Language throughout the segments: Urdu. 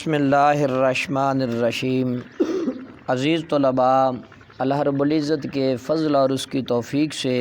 بسم اللہ الرحمن الرحیم۔ عزیز طلباء، اللہ رب العزت کے فضل اور اس کی توفیق سے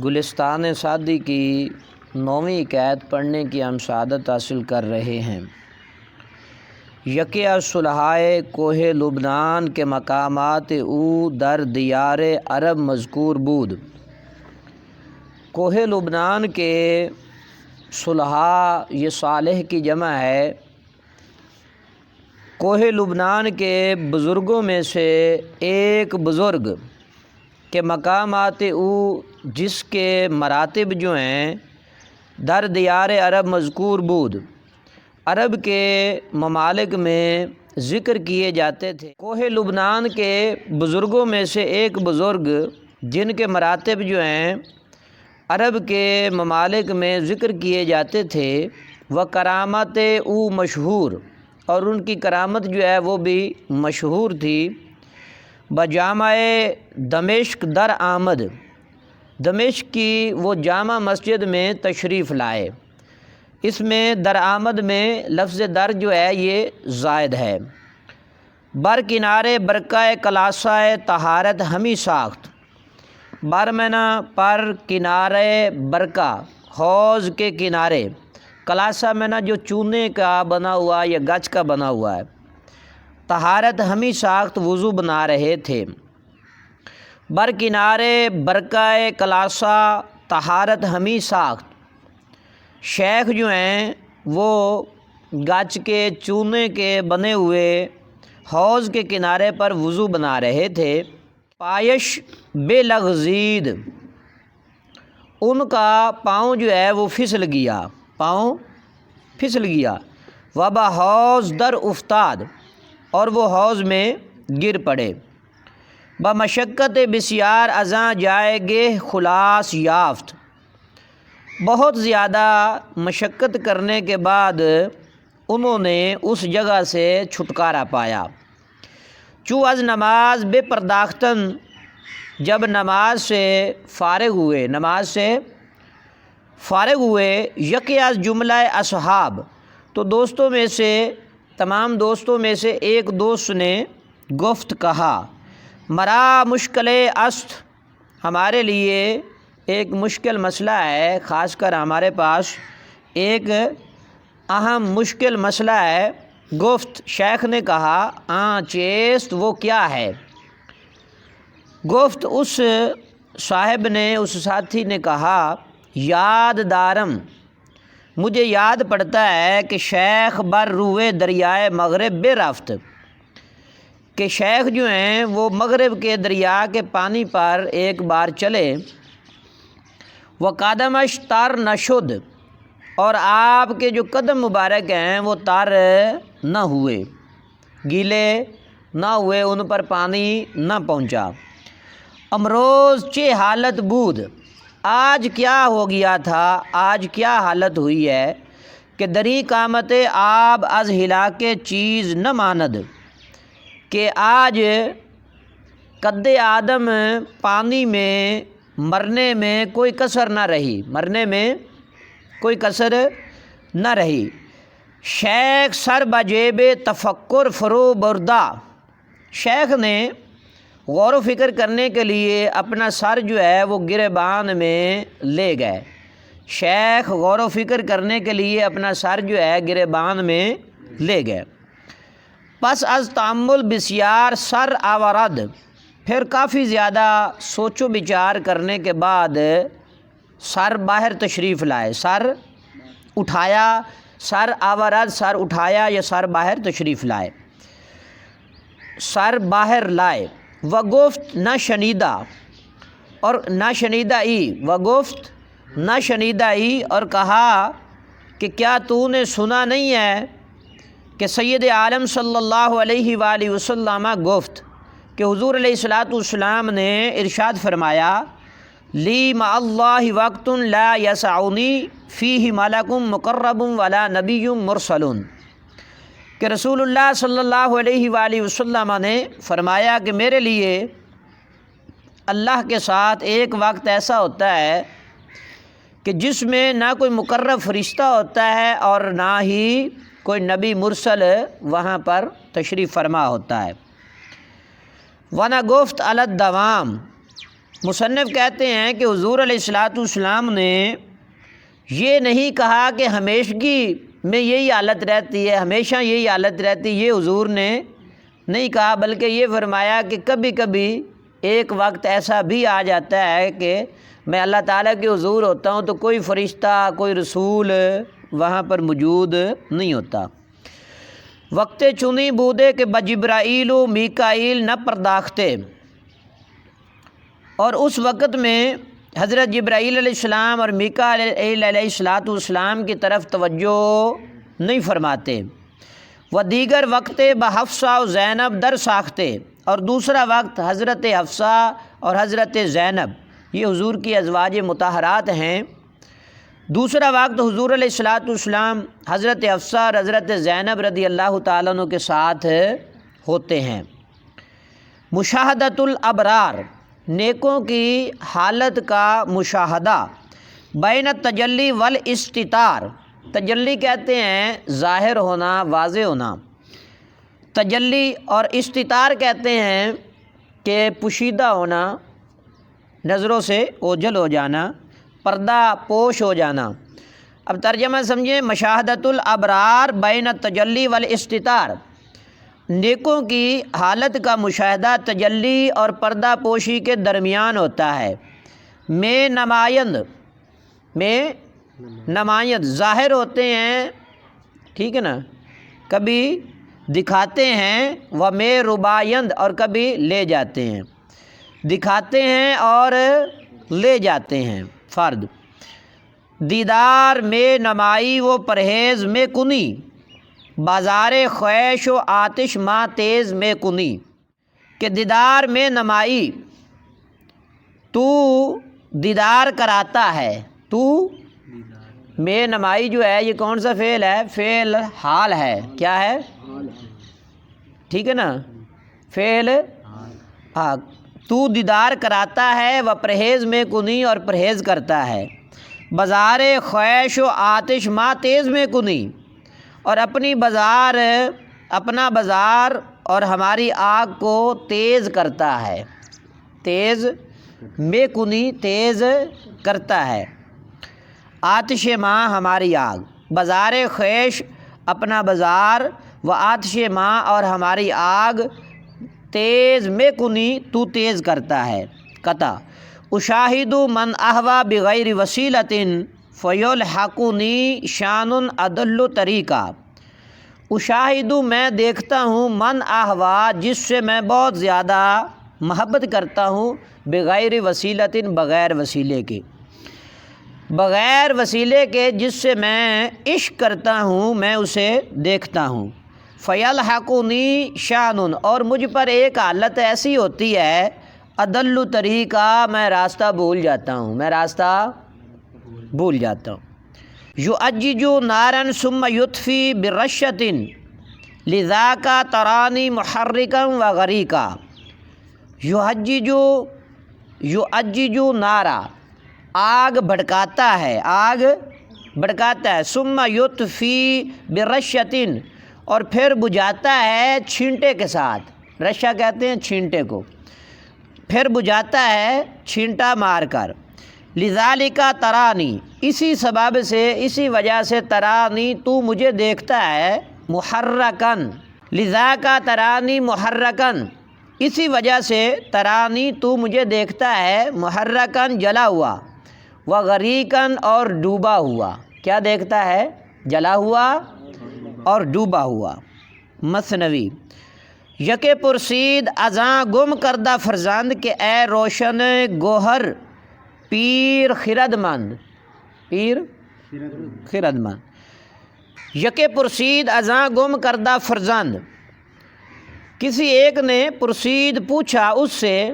گلستان سعدی کی 9ویں قید پڑھنے کی ہم سعادت حاصل کر رہے ہیں۔ یکیہ صلحائے کوہ لبنان کے مقامات او در دیار عرب مذکور بود۔ کوہ لبنان کے صلحاء یہ صالح کی جمع ہے۔ کوہ لبنان کے بزرگوں میں سے ایک بزرگ کے مقامات او جس کے مراتب جو ہیں در دیار عرب مذکور بود، عرب کے ممالک میں ذکر کیے جاتے تھے۔ کوہ لبنان کے بزرگوں میں سے ایک بزرگ جن کے مراتب جو ہیں عرب کے ممالک میں ذکر کیے جاتے تھے، وہ کرامت او مشہور، اور ان کی کرامت جو ہے وہ بھی مشہور تھی۔ بجامع دمشق در آمد، دمشق کی وہ جامع مسجد میں تشریف لائے۔ اس میں در آمد میں لفظ در جو ہے یہ زائد ہے۔ بر کنارے برکہ کلاسہ طہارت ہمی ساخت، برمنا پر کنارے برکہ حوض کے کنارے، کلاسہ میں جو چونے کا بنا ہوا یا گچ کا بنا ہوا ہے، طہارت ہمی ساخت وضو بنا رہے تھے۔ بر کنارے برکہ کلاسہ طہارت ہمی ساخت، شیخ جو ہیں وہ گچ کے چونے کے بنے ہوئے حوض کے کنارے پر وضو بنا رہے تھے۔ پایش بے لغزید، ان کا پاؤں جو ہے وہ پھسل گیا، پاؤں پھسل گیا۔ وبا حوض در افتاد، اور وہ حوض میں گر پڑے۔ بمشقت بسیار ازاں جائے گے خلاص یافت، بہت زیادہ مشقت کرنے کے بعد انہوں نے اس جگہ سے چھٹکارا پایا۔ چو از نماز بے پرداختن، جب نماز سے فارغ ہوئے، یکی از جملہ اصحاب، تو دوستوں میں سے تمام دوستوں میں سے ایک دوست نے گفت کہا، مرا مشکل است، ہمارے لیے ایک مشکل مسئلہ ہے، خاص کر ہمارے پاس ایک اہم مشکل مسئلہ ہے۔ گفت، شیخ نے کہا، چیست، وہ کیا ہے؟ گفت، اس صاحب نے، اس ساتھی نے کہا، یاد دارم، مجھے یاد پڑتا ہے کہ شیخ بر روئے دریائے مغرب بے رفت، کہ شیخ جو ہیں وہ مغرب کے دریا کے پانی پر ایک بار چلے۔ وہ قدمش تر نشد، اور آپ کے جو قدم مبارک ہیں وہ تر نہ ہوئے، گیلے نہ ہوئے، ان پر پانی نہ پہنچا۔ امروز چے حالت بود، آج کیا ہو گیا تھا، آج کیا حالت ہوئی ہے کہ دری قامت آب از ہلاکے چیز نہ ماند، کہ آج قد آدم پانی میں مرنے میں کوئی کسر نہ رہی، مرنے میں کوئی کسر نہ رہی۔ شیخ سر بجیب تفکر فرو بردا، شیخ نے غور و فکر کرنے کے لیے اپنا سر جو ہے وہ گریبان میں لے گئے۔ شیخ غور و فکر کرنے کے لیے اپنا سر جو ہے گریبان میں لے گئے۔ پس از تأمل بسیار سر آورد، پھر کافی زیادہ سوچ و بچار کرنے کے بعد سر باہر تشریف لائے، سر اٹھایا، سر آورد سر اٹھایا یا سر باہر تشریف لائے، سر باہر لائے۔ وگفت نہ شنیدہ، اور نہ شنیدہ ای، وگفت نہ شنیدہ ای، اور کہا کہ کیا تو نے سنا نہیں ہے کہ سید عالم صلی اللہ علیہ وآلہ وسلم گفت، کہ حضور علیہ الصلوۃ والسلام نے ارشاد فرمایا، لی مع اللہ وقت لا یسعنی فیہ ملک مقرب ولا نبی مرسل، کہ رسول اللہ صلی اللہ علیہ وآلہ وسلم نے فرمایا کہ میرے لیے اللہ کے ساتھ ایک وقت ایسا ہوتا ہے کہ جس میں نہ کوئی مقرب فرشتہ ہوتا ہے اور نہ ہی کوئی نبی مرسل وہاں پر تشریف فرما ہوتا ہے۔ وَنَا گفت علی الدوام، مصنف کہتے ہیں کہ حضور علیہ الصلاۃ والسلام نے یہ نہیں کہا کہ ہمیشگی میں یہی حالت رہتی ہے، ہمیشہ یہی حالت رہتی ہے، یہ حضور نے نہیں کہا، بلکہ یہ فرمایا کہ کبھی کبھی ایک وقت ایسا بھی آ جاتا ہے کہ میں اللہ تعالیٰ کے حضور ہوتا ہوں تو کوئی فرشتہ کوئی رسول وہاں پر موجود نہیں ہوتا۔ وقت چنی بودے کہ بجبرائیل و میکائیل نہ پرداختے، اور اس وقت میں حضرت جبرائیل علیہ السلام اور میکائیل علیہ السلام کی طرف توجہ نہیں فرماتے۔ وہ دیگر وقت بحفصہ و زینب در ساختے، اور دوسرا وقت حضرت حفصہ اور حضرت زینب، یہ حضور کی ازواج مطہرات ہیں، دوسرا وقت حضور علیہ الصلاۃ والسلام حضرت حفصہ اور حضرت زینب رضی اللہ تعالیٰ عنہ کے ساتھ ہوتے ہیں۔ مشاہدۃ الابرار، نیکوں کی حالت کا مشاہدہ، بین التجلی والاستتار، تجلی کہتے ہیں ظاہر ہونا، واضح ہونا، تجلی، اور استتار کہتے ہیں کہ پوشیدہ ہونا، نظروں سے اوجھل ہو جانا، پردہ پوش ہو جانا۔ اب ترجمہ سمجھیں، مشاہدۃ الابرار بین التجلی والاستتار، نیکوں کی حالت کا مشاہدہ تجلی اور پردہ پوشی کے درمیان ہوتا ہے۔ میں نمایند ظاہر ہوتے ہیں، ٹھیک ہے نا، کبھی دکھاتے ہیں، و میں ربایند، اور کبھی لے جاتے ہیں، دکھاتے ہیں اور لے جاتے ہیں۔ فرد دیدار میں نمائی و پرہیز میں کنی، بازار خواہش و آتش ماں تیز میں کنی، کہ دیدار میں نمائی، تو دیدار کراتا ہے، تو میں نمائی جو ہے یہ کون سا فعل ہے؟ فعل حال ہے، کیا ہے؟ ٹھیک ہے نا، فعل ہاں، تو دیدار کراتا ہے، و پرہیز میں کنی، اور پرہیز کرتا ہے، بازار خواہش و آتش ماں تیز میں کنی، اور اپنا بازار اور ہماری آگ کو تیز کرتا ہے، تیز میں کنی، تیز کرتا ہے، آتش ماں ہماری آگ، بازار خواہش اپنا بازار، و آتش ماں اور ہماری آگ، تیز میں کنی تو تیز کرتا ہے۔ قطع اشاہد من احوا بغیر وسیلۃ فیلحقنی شان ادل طریقہ، اشاہد میں دیکھتا ہوں، من احوا جس سے میں بہت زیادہ محبت کرتا ہوں، بغیر وسیلۃ بغیر وسیلے کے، بغیر وسیلے کے جس سے میں عشق کرتا ہوں میں اسے دیکھتا ہوں۔ فیلحقنی شان، اور مجھ پر ایک حالت ایسی ہوتی ہے، ادل طریقہ، میں راستہ بھول جاتا ہوں، میں راستہ بھول جاتا ہوں۔ یعجج نارا ثم یطفی برشۃ لذاک ترانی محرکا و غریقا، یعجج نارا، آگ بھڑکاتا ہے، آگ بھڑکاتا ہے، ثم یطفی برشۃ، اور پھر بجھاتا ہے چھینٹے کے ساتھ، رشہ کہتے ہیں چھینٹے کو، پھر بجھاتا ہے چھینٹا مار کر، لذالک ترانی، اسی سبب سے، اسی وجہ سے، ترانی تو مجھے دیکھتا ہے، محرکن، لذاک ترانی محرکن، اسی وجہ سے، ترانی تو مجھے دیکھتا ہے، محرکن جلا ہوا، و غریقن اور ڈوبا ہوا، کیا دیکھتا ہے؟ جلا ہوا اور ڈوبا ہوا۔ مثنوی یک پرسید ازاں گم کردہ فرزند کہ اے روشن گوہر پیر خرد مند، پیر خرد مند، یک پرسید ازاں گم کردہ فرزند، کسی ایک نے پرسید پوچھا اس سے،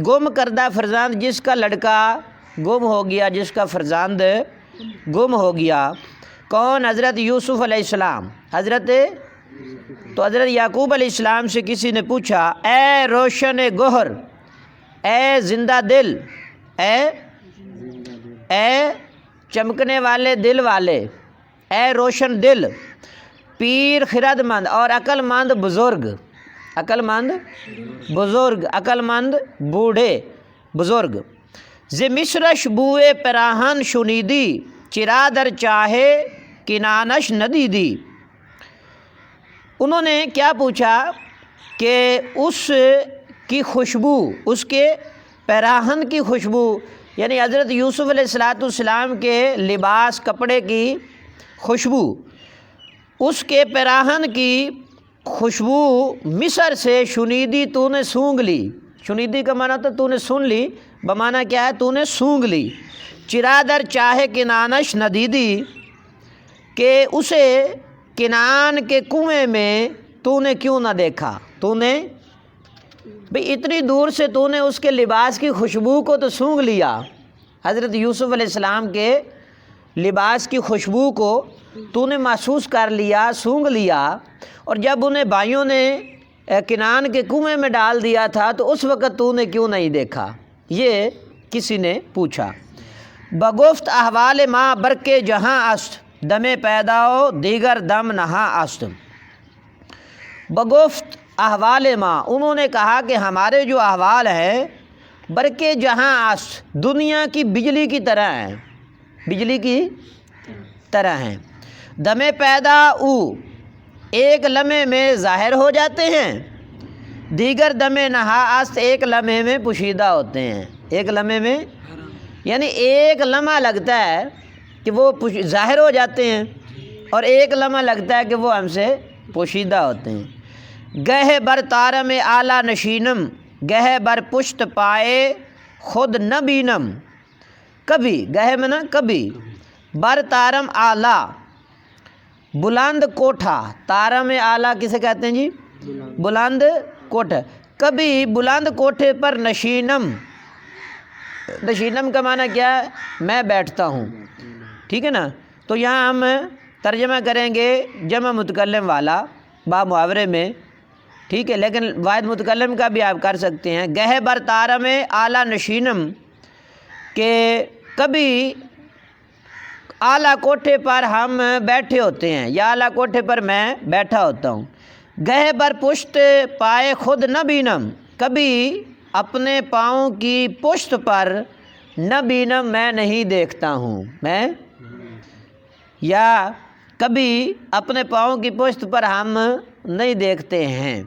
گم کردہ فرزند جس کا لڑکا گم ہو گیا، جس کا فرزند گم ہو گیا، کون؟ حضرت یوسف علیہ السلام، حضرت یعقوب علیہ السلام سے کسی نے پوچھا، اے روشن گوہر، اے زندہ دل، اے چمکنے والے دل والے، اے روشن دل، پیر خرد مند اور عقل مند بزرگ، عقل مند بزرگ، عقل مند بوڑھے بزرگ، ز مصرش بوئے پراہن شنیدی، چرا در چاہے کنانش ندیدی۔ انہوں نے کیا پوچھا کہ اس کی خوشبو، اس کے پیراہن کی خوشبو، یعنی حضرت یوسف علیہ السلام کے لباس کپڑے کی خوشبو، اس کے پیراہن کی خوشبو مصر سے شنیدی تو نے سونگھ لی۔ شنیدی کا معنی تو نے سن لی، بمعنی کیا ہے؟ تو نے سونگھ لی۔ چرا در چاہے کنانش ندیدی، کہ اسے کنان کے کنویں میں تو نے کیوں نہ دیکھا؟ تو نے بھئی اتنی دور سے تو نے اس کے لباس کی خوشبو کو تو سونگھ لیا، حضرت یوسف علیہ السلام کے لباس کی خوشبو کو تو نے محسوس کر لیا، سونگھ لیا، اور جب انہیں بھائیوں نے کنان کے کنویں میں ڈال دیا تھا تو اس وقت تو نے کیوں نہیں دیکھا؟ یہ کسی نے پوچھا۔ بگفت احوال ما برکے جہاں است، دم پیداؤ دیگر دم نہاں است۔ بگفت احوال ما، انہوں نے کہا کہ ہمارے جو احوال ہیں برکے جہاں است، دنیا کی بجلی کی طرح ہیں، بجلی کی طرح ہیں۔ دم پیدا او، ایک لمحے میں ظاہر ہو جاتے ہیں، دیگر دم نہا است، ایک لمحے میں پوشیدہ ہوتے ہیں۔ ایک لمحے میں یعنی ایک لمحہ لگتا ہے کہ وہ ظاہر ہو جاتے ہیں، اور ایک لمحہ لگتا ہے کہ وہ ہم سے پوشیدہ ہوتے ہیں۔ گہے بر تارم اعلیٰ نشینم، گہے بر پشت پائے خود نہ بینم۔ کبھی، گہے میں نا کبھی، بر تارم اعلیٰ، بلند کوٹھا، تارم اعلیٰ کسے کہتے ہیں جی؟ بلند کوٹھا۔ کبھی بلند کوٹھے پر نشینم، نشینم کا معنی کیا ہے؟ میں بیٹھتا ہوں، ٹھیک ہے نا؟ تو یہاں ہم ترجمہ کریں گے جمع متکلم والا با محاورے میں، ٹھیک ہے، لیکن واحد متکلم کا بھی آپ کر سکتے ہیں۔ گہے بر تارم اعلیٰ نشینم، کہ کبھی اعلیٰ کوٹھے پر ہم بیٹھے ہوتے ہیں، یا اعلیٰ کوٹھے پر میں بیٹھا ہوتا ہوں۔ گہے بر پشت پائے خود نہ بینم، کبھی اپنے پاؤں کی پشت پر نہ بینم، میں نہیں دیکھتا ہوں، میں، یا کبھی اپنے پاؤں کی پشت پر ہم نہیں دیکھتے ہیں۔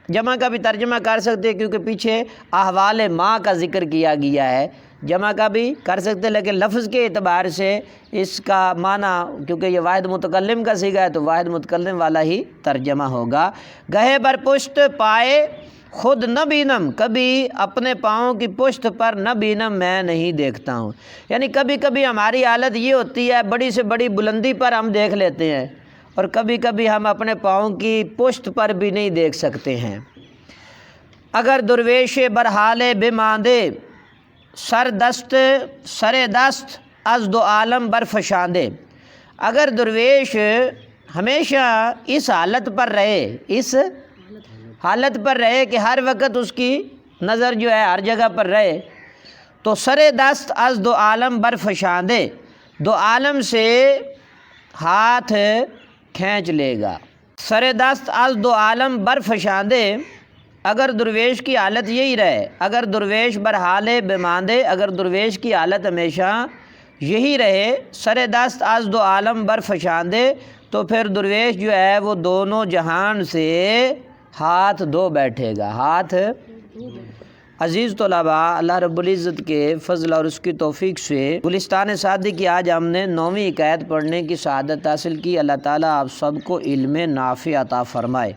جمع کا بھی ترجمہ کر سکتے ہیں کیونکہ پیچھے احوال ما کا ذکر کیا گیا ہے، جمع کا بھی کر سکتے ہیں، لیکن لفظ کے اعتبار سے اس کا معنی، کیونکہ یہ واحد متکلم کا صیغہ ہے تو واحد متکلم والا ہی ترجمہ ہوگا۔ گہے بر پشت پائے خود نہ بینم، کبھی اپنے پاؤں کی پشت پر نہ بینم، میں نہیں دیکھتا ہوں۔ یعنی کبھی کبھی ہماری حالت یہ ہوتی ہے، بڑی سے بڑی بلندی پر ہم دیکھ لیتے ہیں، اور کبھی کبھی ہم اپنے پاؤں کی پشت پر بھی نہیں دیکھ سکتے ہیں۔ اگر درویش برحال بماندے، سر دست از دو عالم برفشاندے۔ اگر درویش ہمیشہ اس حالت پر رہے، اس حالت پر رہے کہ ہر وقت اس کی نظر جو ہے ہر جگہ پر رہے، تو سر دست از دو عالم برفشاندے، دو عالم سے ہاتھ کھینچ لے گا۔ سر دست از دو عالم برفشاندے، اگر درویش کی حالت یہی رہے، اگر درویش برحال بماندے، اگر درویش کی حالت ہمیشہ یہی رہے، سر دست از دو عالم برفشاندے، تو پھر درویش جو ہے وہ دونوں جہان سے ہاتھ دھو بیٹھے گا، ہاتھ۔ عزیز طلباء، اللہ رب العزت کے فضل اور اس کی توفیق سے گلستان سعدی کی آج ہم نے 9ویں عقائد پڑھنے کی سعادت حاصل کی۔ اللہ تعالیٰ آپ سب کو علم نافع عطا فرمائے۔